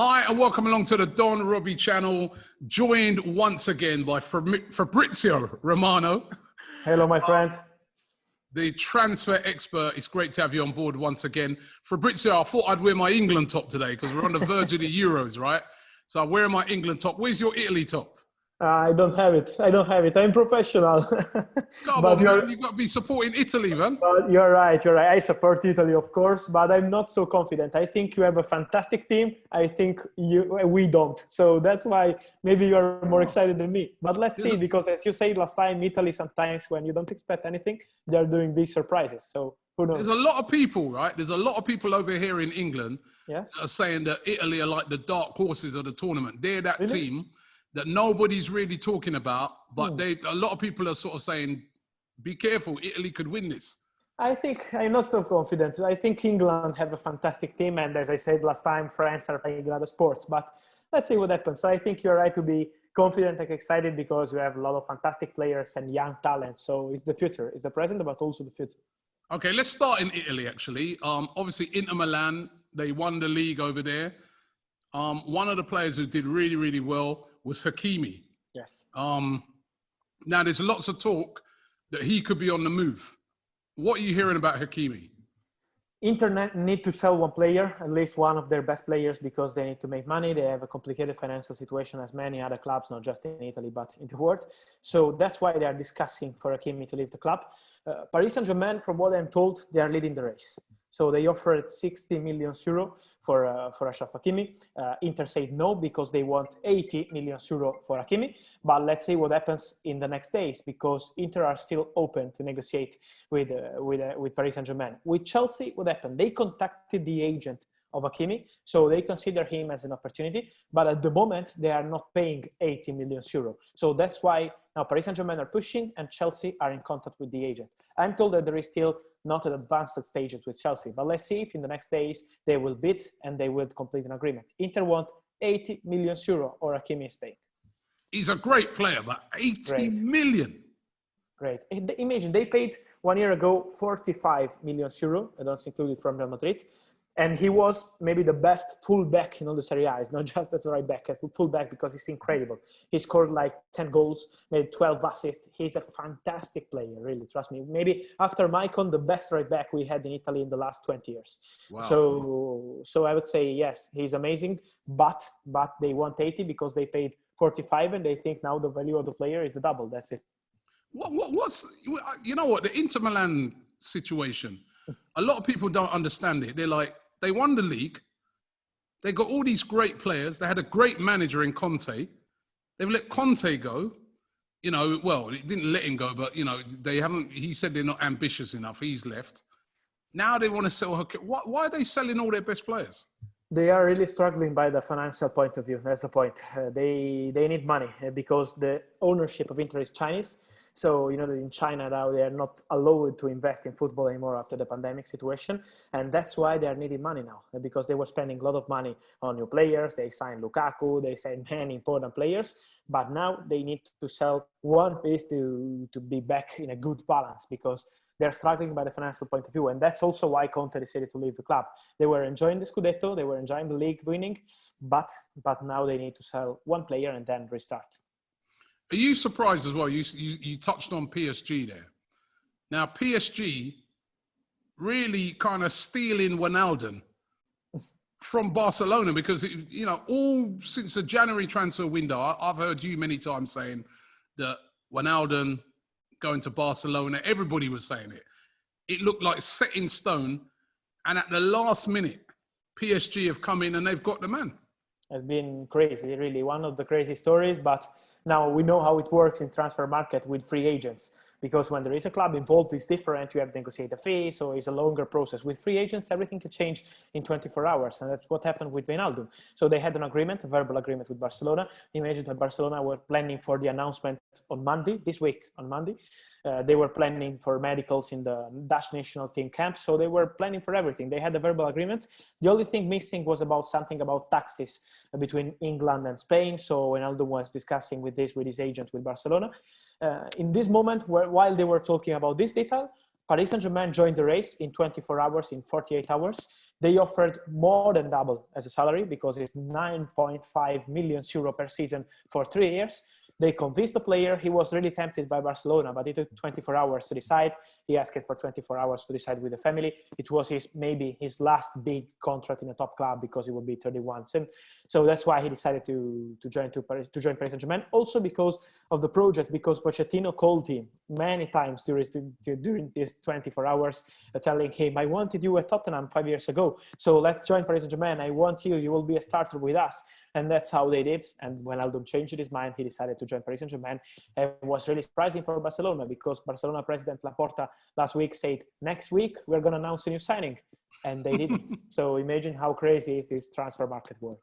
Hi, and welcome along to the Don Robbie channel, joined once again by Fabrizio Romano. Hello, my friend. The transfer expert. It's great to have you on board once again. Fabrizio, I thought I'd wear my England top today because we're on the verge of the Euros, right? So I'm wearing my England top. Where's your Italy top? I don't have it. I'm professional. Come on, man. You've got to be supporting Italy, man. But you're right. I support Italy, of course, but I'm not so confident. I think you have a fantastic team. I think we don't. So that's why maybe you're more excited than me. But let's see, because as you said last time, Italy sometimes when you don't expect anything, they're doing big surprises. So who knows? There's a lot of people, right? There's a lot of people over here in England that are saying that Italy are like the dark horses of the tournament. They're that team that nobody's really talking about, but a lot of people are sort of saying, be careful, Italy could win this. I think I'm not so confident. I think England have a fantastic team, and as I said last time, France are playing other sports, but let's see what happens. So I think you're right to be confident and excited because you have a lot of fantastic players and young talents. So it's the future, it's the present, but also the future. Okay, let's start in Italy, actually. Obviously, Inter Milan, they won the league over there. One of the players who did really, really well was Hakimi. Yes. Now, there's lots of talk that he could be on the move. What are you hearing about Hakimi? Inter need to sell one player, at least one of their best players, because they need to make money. They have a complicated financial situation as many other clubs, not just in Italy, but in the world. So that's why they are discussing for Hakimi to leave the club. Paris Saint-Germain, from what I'm told, they are leading the race. So they offered 60 million euro for Achraf Hakimi. Inter said no because they want 80 million euro for Hakimi. But let's see what happens in the next days, because Inter are still open to negotiate with Paris Saint-Germain. With Chelsea, what happened? They contacted the agent of Hakimi, so they consider him as an opportunity. But at the moment, they are not paying 80 million euro. So that's why now Paris Saint-Germain are pushing and Chelsea are in contact with the agent. I'm told that there is still not at advanced stages with Chelsea, but let's see if in the next days they will bid and they will complete an agreement. Inter want 80 million euro or Hakimi stake. He's a great player, but 80 million. Great. Imagine they paid 1 year ago 45 million euro, and that's included from Real Madrid. And he was maybe the best fullback in all the Serie A. It's not just as a right back, as a fullback, because he's incredible. He scored like 10 goals, made 12 assists. He's a fantastic player, really, trust me. Maybe after Maicon, the best right back we had in Italy in the last 20 years. Wow. So I would say, yes, he's amazing, but they want 80 because they paid 45 and they think now the value of the player is the double. That's it. You know what, the Inter Milan situation, a lot of people don't understand it. They're like, they won the league. They got all these great players. They had a great manager in Conte. They've let Conte go. You know, well, it didn't let him go, but, you know, he said they're not ambitious enough. He's left. Now they want to sell her. Why are they selling all their best players? They are really struggling by the financial point of view. That's the point. They need money because the ownership of Inter is Chinese. So, you know, that in China now they are not allowed to invest in football anymore after the pandemic situation. And that's why they are needing money now, because they were spending a lot of money on new players. They signed Lukaku, they signed many important players. But now they need to sell one piece to be back in a good balance, because they're struggling by the financial point of view. And that's also why Conte decided to leave the club. They were enjoying the Scudetto, they were enjoying the league winning, but now they need to sell one player and then restart. Are you surprised as well? You touched on PSG there. Now, PSG really kind of stealing Wijnaldum from Barcelona, because, you know, all since the January transfer window, I've heard you many times saying that Wijnaldum going to Barcelona, everybody was saying it. It looked like set in stone. And at the last minute, PSG have come in and they've got the man. It's been crazy, really. One of the crazy stories, but now we know how it works in transfer market with free agents, because when there is a club involved, it's different. You have to negotiate a fee, so it's a longer process. With free agents, everything can change in 24 hours, and that's what happened with Wijnaldum. So they had an agreement, a verbal agreement with Barcelona. Imagine that Barcelona were planning for the announcement on Monday, this week on Monday. They were planning for medicals in the Dutch national team camp, so they were planning for everything. They had a verbal agreement. The only thing missing was something about taxes between England and Spain. So Wijnaldum was discussing with his agent with Barcelona. In this moment, while they were talking about this detail, Paris Saint-Germain joined the race in 24 hours, in 48 hours. They offered more than double as a salary because it's 9.5 million euro per season for 3 years. They convinced the player. He was really tempted by Barcelona, but it took 24 hours to decide. He asked for 24 hours to decide with the family. It was maybe his last big contract in a top club because he would be 31 soon. So that's why he decided to join Paris Saint-Germain. Also because of the project, because Pochettino called him many times during these 24 hours, telling him, I wanted you at Tottenham 5 years ago. So let's join Paris Saint-Germain. I want you. You will be a starter with us. And that's how they did. And when Wijnaldum changed his mind, he decided to join Paris Saint-Germain. It was really surprising for Barcelona because Barcelona president Laporta last week said, next week, we're going to announce a new signing. And they didn't. So imagine how crazy is this transfer market world.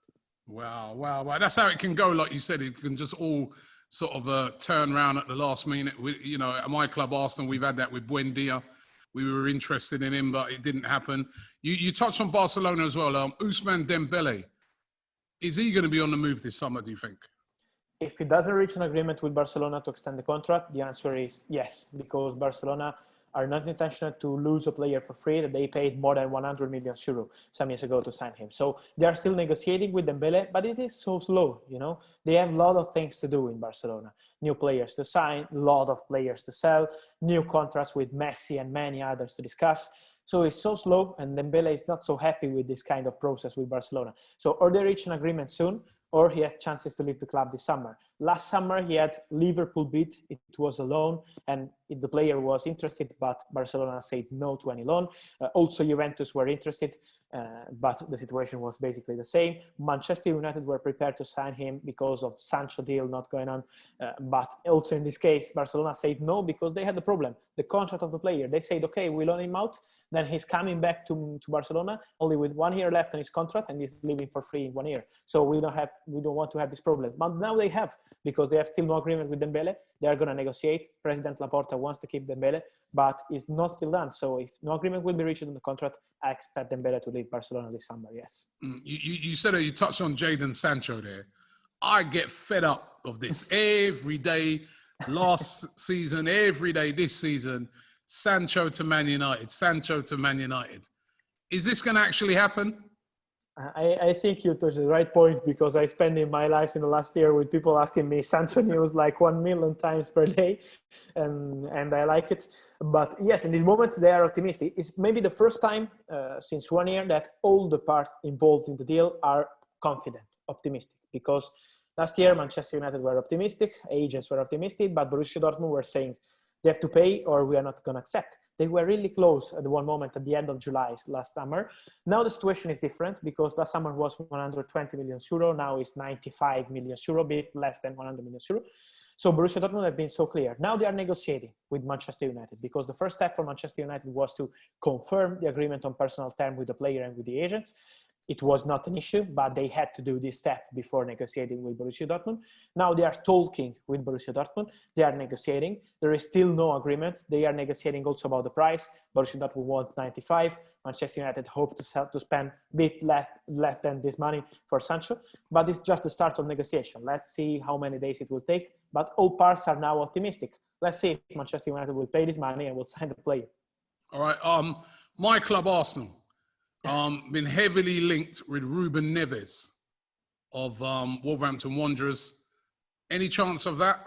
Wow. That's how it can go. Like you said, it can just all sort of turn around at the last minute. At my club, Arsenal, we've had that with Buendia. We were interested in him, but it didn't happen. You touched on Barcelona as well. Ousmane Dembele. Is he going to be on the move this summer, do you think? If he doesn't reach an agreement with Barcelona to extend the contract, the answer is yes, because Barcelona are not intentional to lose a player for free that they paid more than 100 million euro some years ago to sign him. So they are still negotiating with Dembele, but it is so slow, They have a lot of things to do in Barcelona. New players to sign, a lot of players to sell, new contracts with Messi and many others to discuss. So it's so slow, and Dembele is not so happy with this kind of process with Barcelona. So or they reach an agreement soon, or he has chances to leave the club this summer. Last summer, he had Liverpool bid. It was a loan, and the player was interested, but Barcelona said no to any loan. Also, Juventus were interested, but the situation was basically the same. Manchester United were prepared to sign him because of Sancho deal not going on. But also in this case, Barcelona said no because they had the problem, the contract of the player. They said, okay, we loan him out. Then he's coming back to Barcelona only with 1 year left on his contract, and he's leaving for free in 1 year. So we don't want to have this problem. But now they have, because they have still no agreement with Dembele. They are going to negotiate. President Laporta wants to keep Dembele, but it's not still done. So if no agreement will be reached on the contract, I expect Dembele to leave Barcelona this summer, yes. You said that you touched on Jadon Sancho there. I get fed up of this every day. Last season, every day this season, Sancho to Man United, Sancho to Man United. Is this going to actually happen? I think you touched the right point, because I spent in my life in the last year with people asking me Sancho news like 1 million times per day, and I like it. But yes, in this moment they are optimistic. It's maybe the first time since 1 year that all the parts involved in the deal are confident, optimistic, because last year Manchester United were optimistic, agents were optimistic, but Borussia Dortmund were saying they have to pay or we are not going to accept. They were really close at one moment at the end of July last summer. Now the situation is different, because last summer was 120 million euro. Now it's 95 million euro, a bit less than 100 million euro. So Borussia Dortmund have been so clear. Now they are negotiating with Manchester United, because the first step for Manchester United was to confirm the agreement on personal terms with the player and with the agents. It was not an issue, but they had to do this step before negotiating with Borussia Dortmund. Now they are talking with Borussia Dortmund. They are negotiating. There is still no agreement. They are negotiating also about the price. Borussia Dortmund wants 95. Manchester United hope to spend a bit less than this money for Sancho. But it's just the start of negotiation. Let's see how many days it will take. But all parts are now optimistic. Let's see if Manchester United will pay this money and will sign the player. All right. My club, Arsenal. Been heavily linked with Ruben Neves of Wolverhampton Wanderers. Any chance of that?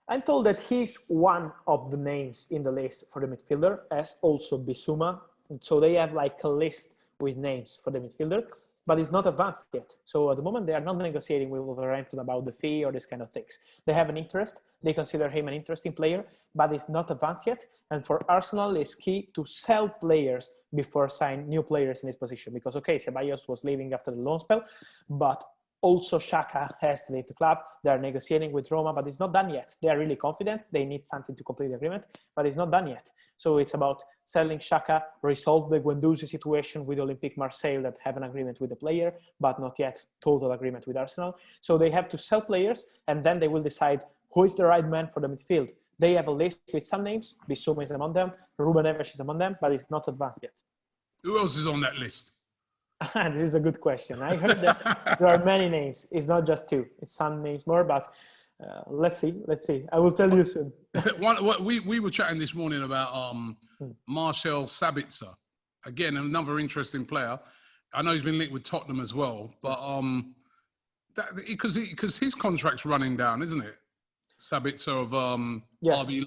I'm told that he's one of the names in the list for the midfielder, as also Bissouma. So they have like a list with names for the midfielder, but it's not advanced yet. So at the moment, they are not negotiating with Wolverhampton about the fee or this kind of things. They have an interest. They consider him an interesting player, but it's not advanced yet. And for Arsenal, it's key to sell players before sign new players in his position. Because, okay, Ceballos was leaving after the loan spell, but also Xhaka has to leave the club. They are negotiating with Roma, but it's not done yet. They are really confident. They need something to complete the agreement, but it's not done yet. So it's about selling Xhaka, resolve the Guendouzi situation with Olympique Marseille that have an agreement with the player, but not yet total agreement with Arsenal. So they have to sell players, and then they will decide who is the right man for the midfield. They have a list with some names. Bissouma is among them. Ruben Neves is among them, but it's not advanced yet. Who else is on that list? This is a good question. I heard that there are many names. It's not just two. It's some names more, but Let's see. I will tell you soon. We were chatting this morning about Marcel Sabitzer. Again, another interesting player. I know he's been linked with Tottenham as well, but because his contract's running down, isn't it? Sabitzer of Yes, RB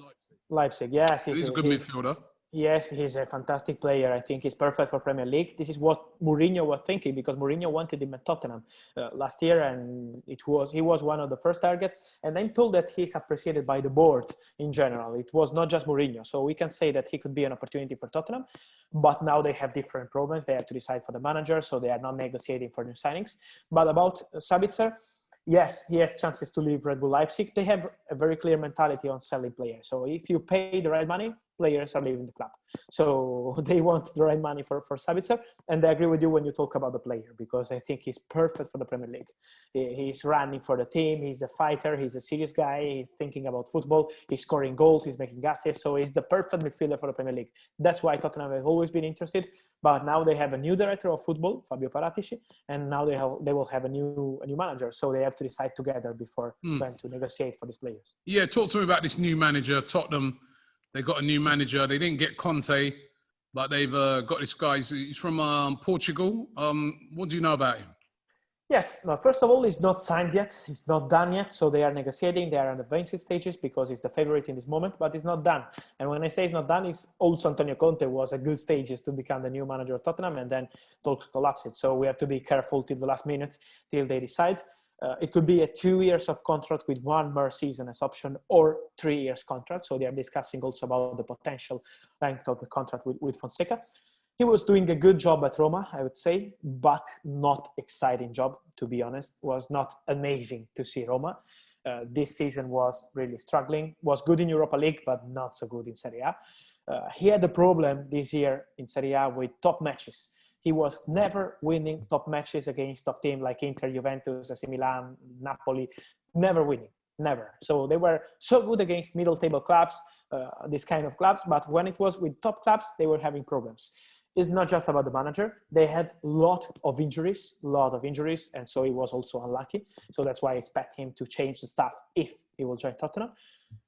Leipzig. Yes, he's a good midfielder. Yes, he's a fantastic player. I think he's perfect for Premier League. This is what Mourinho was thinking, because Mourinho wanted him at Tottenham last year, and he was one of the first targets. And I'm told that he's appreciated by the board in general. It was not just Mourinho, so we can say that he could be an opportunity for Tottenham. But now they have different problems. They have to decide for the manager, so they are not negotiating for new signings. But about Sabitzer, yes, he has chances to leave Red Bull Leipzig. They have a very clear mentality on selling players. So if you pay the right money, players are leaving the club. So they want the right money for Sabitzer. And I agree with you when you talk about the player, because I think he's perfect for the Premier League. He's running for the team. He's a fighter. He's a serious guy. He's thinking about football. He's scoring goals. He's making assists. So he's the perfect midfielder for the Premier League. That's why Tottenham have always been interested. But now they have a new director of football, Fabio Paratici, and now they will have a new manager. So they have to decide together before going to negotiate for these players. Yeah, talk to me about this new manager, Tottenham. They got a new manager. They didn't get Conte, but they've got this guy. He's from Portugal. What do you know about him? Yes. No, first of all, he's not signed yet. It's not done yet. So they are negotiating. They are in advanced stages because he's the favorite in this moment, but it's not done. And when I say it's not done, it's also Antonio Conte was at good stages to become the new manager of Tottenham, and then talks collapsed. So we have to be careful till the last minute, till they decide. It could be a 2 years of contract with one more season as option, or 3 years contract. So they are discussing also about the potential length of the contract with Fonseca. He was doing a good job at Roma, I would say, but not exciting job, to be honest. Was not amazing to see Roma. This season was really struggling. Was good in Europa League, but not so good in Serie A. He had a problem this year in Serie A with top matches. He was never winning top matches against top teams like Inter, Juventus, AC Milan, Napoli. Never winning, never. So they were so good against middle table clubs, this kind of clubs. But when it was with top clubs, they were having problems. It's not just about the manager. They had a lot of injuries, and so he was also unlucky. So that's why I expect him to change the staff if he will join Tottenham.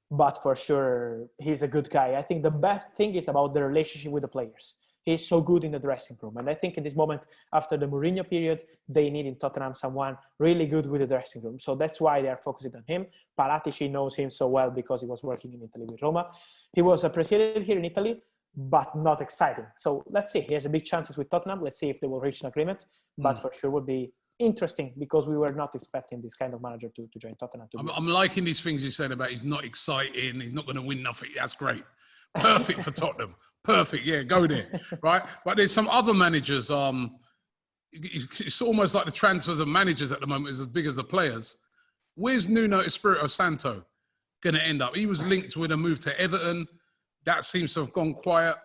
But for sure, he's a good guy. I think the best thing is about the relationship with the players. He's so good in the dressing room. And I think in this moment, after the Mourinho period, they need in Tottenham someone really good with the dressing room. So that's why they are focusing on him. Paratici knows him so well because he was working in Italy with Roma. He was appreciated here in Italy, but not exciting. So let's see. He has a big chances with Tottenham. Let's see if they will reach an agreement. But for sure would be interesting, because we were not expecting this kind of manager to join Tottenham. I'm liking these things you said about he's not exciting, he's not going to win nothing. That's great. Perfect for Tottenham. Perfect. Yeah, go there. Right? But there's some other managers. It's almost like the transfers of managers at the moment is as big as the players. Where's Nuno Espirito Santo going to end up? He was linked with a move to Everton. That seems to have gone quiet.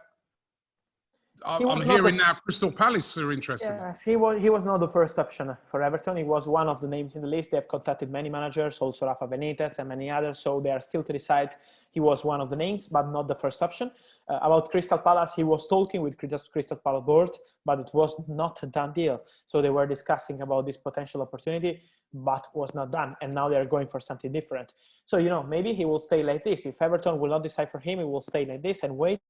I'm hearing now Crystal Palace are interested. Yes, he was not the first option for Everton. He was one of the names in the list. They have contacted many managers, also Rafa Benitez and many others. So they are still to decide. He was one of the names, but not the first option. About Crystal Palace, he was talking with Crystal Palace board, but it was not a done deal. So they were discussing about this potential opportunity, but was not done. And now they are going for something different. So, maybe he will stay like this. If Everton will not decide for him, he will stay like this and wait,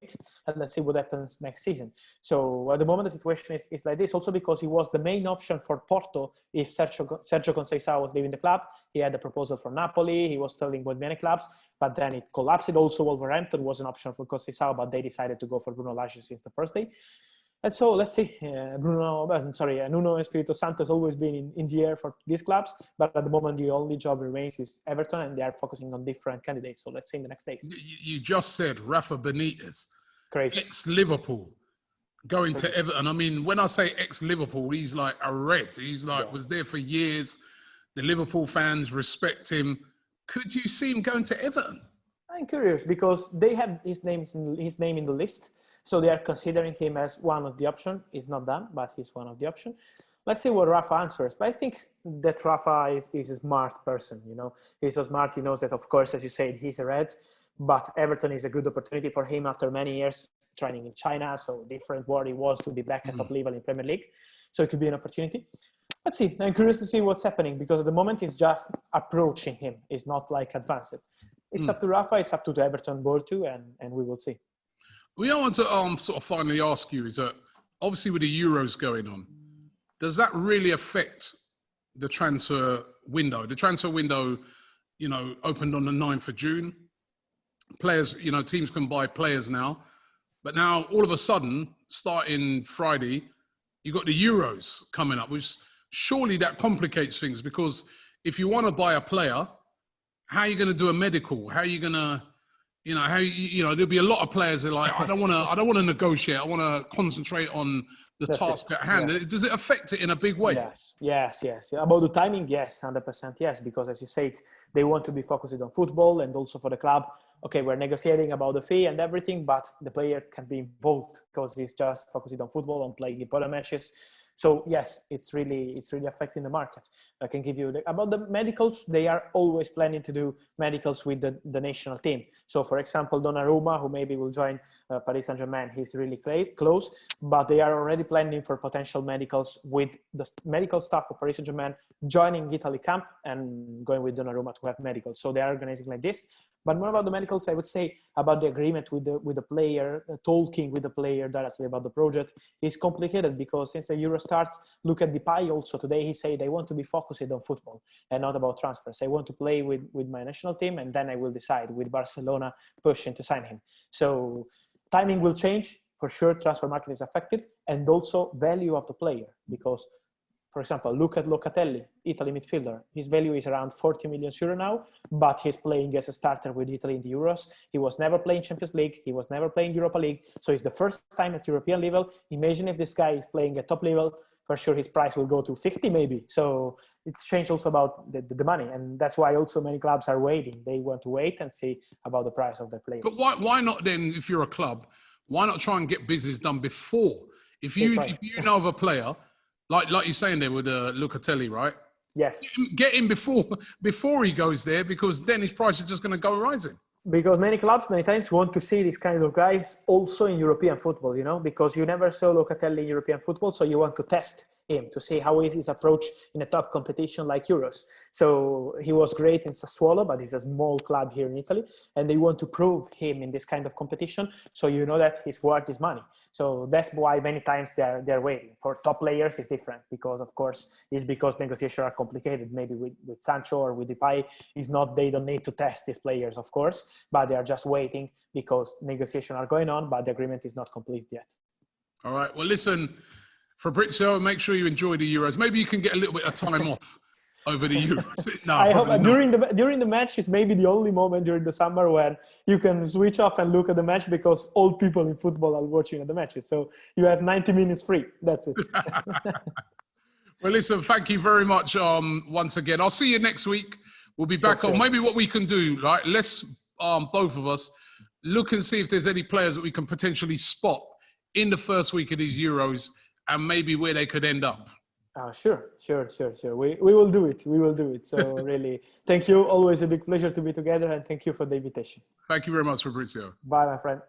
and let's see what happens next season. So at the moment, the situation is like this, also because he was the main option for Porto if Sergio Conceição was leaving the club. He had a proposal from Napoli. He was telling with many clubs, but then it collapsed. Also, Wolverhampton was an option for Conceição, but they decided to go for Bruno Lage since the first day. And so let's see. Nuno Espirito Santo has always been in the air for these clubs, but at the moment the only job remains is Everton, and they are focusing on different candidates. So let's see in the next days. You just said Rafa Benitez, crazy, ex-Liverpool, going to Everton. I mean, when I say ex-Liverpool, he's like a Red. He's like was there for years. The Liverpool fans respect him. Could you see him going to Everton? I'm curious because they have his name in the list. So they are considering him as one of the options. It's not done, but he's one of the options. Let's see what Rafa answers. But I think that Rafa is a smart person, He's so smart. He knows that, of course, as you said, he's a Red. But Everton is a good opportunity for him after many years training in China. So different world he was to be back at top level in Premier League. So it could be an opportunity. Let's see. I'm curious to see what's happening because at the moment it's just approaching him. It's not like advanced. It's up to Rafa. It's up to the Everton board too, and we will see. We want to sort of finally ask you is that obviously with the Euros going on, does that really affect the transfer window? The transfer window, opened on the 9th of June. Players, teams can buy players now. But now all of a sudden, starting Friday, you've got the Euros coming up, which surely that complicates things because if you want to buy a player, how are you going to do a medical? How are you going to, there'll be a lot of players that are like, I don't want to negotiate. I want to concentrate on the task at hand. Yes. Does it affect it in a big way? Yes. About the timing, yes, 100% yes. Because as you said, they want to be focused on football and also for the club. Okay, we're negotiating about the fee and everything, but the player can be involved because he's just focused on football and playing important matches. So yes, it's really affecting the market. I can give you about the medicals. They are always planning to do medicals with the national team. So for example, Donnarumma, who maybe will join Paris Saint-Germain, he's really close, but they are already planning for potential medicals with the medical staff of Paris Saint-Germain joining Italy camp and going with Donnarumma to have medicals. So they are organizing like this. But more about the medicals, I would say about the agreement with the player, talking with the player directly about the project is complicated because since the Euro starts, look at Depay also today, he said, I want to be focused on football and not about transfers. I want to play with my national team and then I will decide with Barcelona pushing to sign him. So timing will change. For sure, transfer market is affected and also value of the player because for example, look at Locatelli, Italy midfielder. His value is around 40 million euro now, but he's playing as a starter with Italy in the Euros. He was never playing Champions League. He was never playing Europa League. So it's the first time at European level. Imagine if this guy is playing at top level, for sure his price will go to 50 maybe. So it's changed also about the money. And that's why also many clubs are waiting. They want to wait and see about the price of their players. But why not then, if you're a club, why not try and get business done before? If you know of a player, like you're saying there with Locatelli, right? Yes. Get him before he goes there because then his price is just going to go rising. Because many clubs, many times want to see these kind of guys also in European football, because you never saw Locatelli in European football. So you want to test him to see how is his approach in a top competition like Euros. So he was great in Sassuolo, but he's a small club here in Italy. And they want to prove him in this kind of competition. So you know that he's worth his money. So that's why many times they're waiting. For top players, it's different because, of course, it's because negotiations are complicated. Maybe with Sancho or with Depay, they don't need to test these players, of course, but they are just waiting because negotiations are going on, but the agreement is not complete yet. All right. Well, listen, Fabrizio, make sure you enjoy the Euros. Maybe you can get a little bit of time off over the Euros. No, I hope during the match is maybe the only moment during the summer where you can switch off and look at the match because all people in football are watching at the matches. So you have 90 minutes free. That's it. Well, listen, thank you very much once again. I'll see you next week. We'll be back on. Maybe what we can do, right? Let's both of us look and see if there's any players that we can potentially spot in the first week of these Euros and maybe where they could end up. Sure. We will do it. We will do it. So really, thank you. Always a big pleasure to be together and thank you for the invitation. Thank you very much, Fabrizio. Bye, my friend.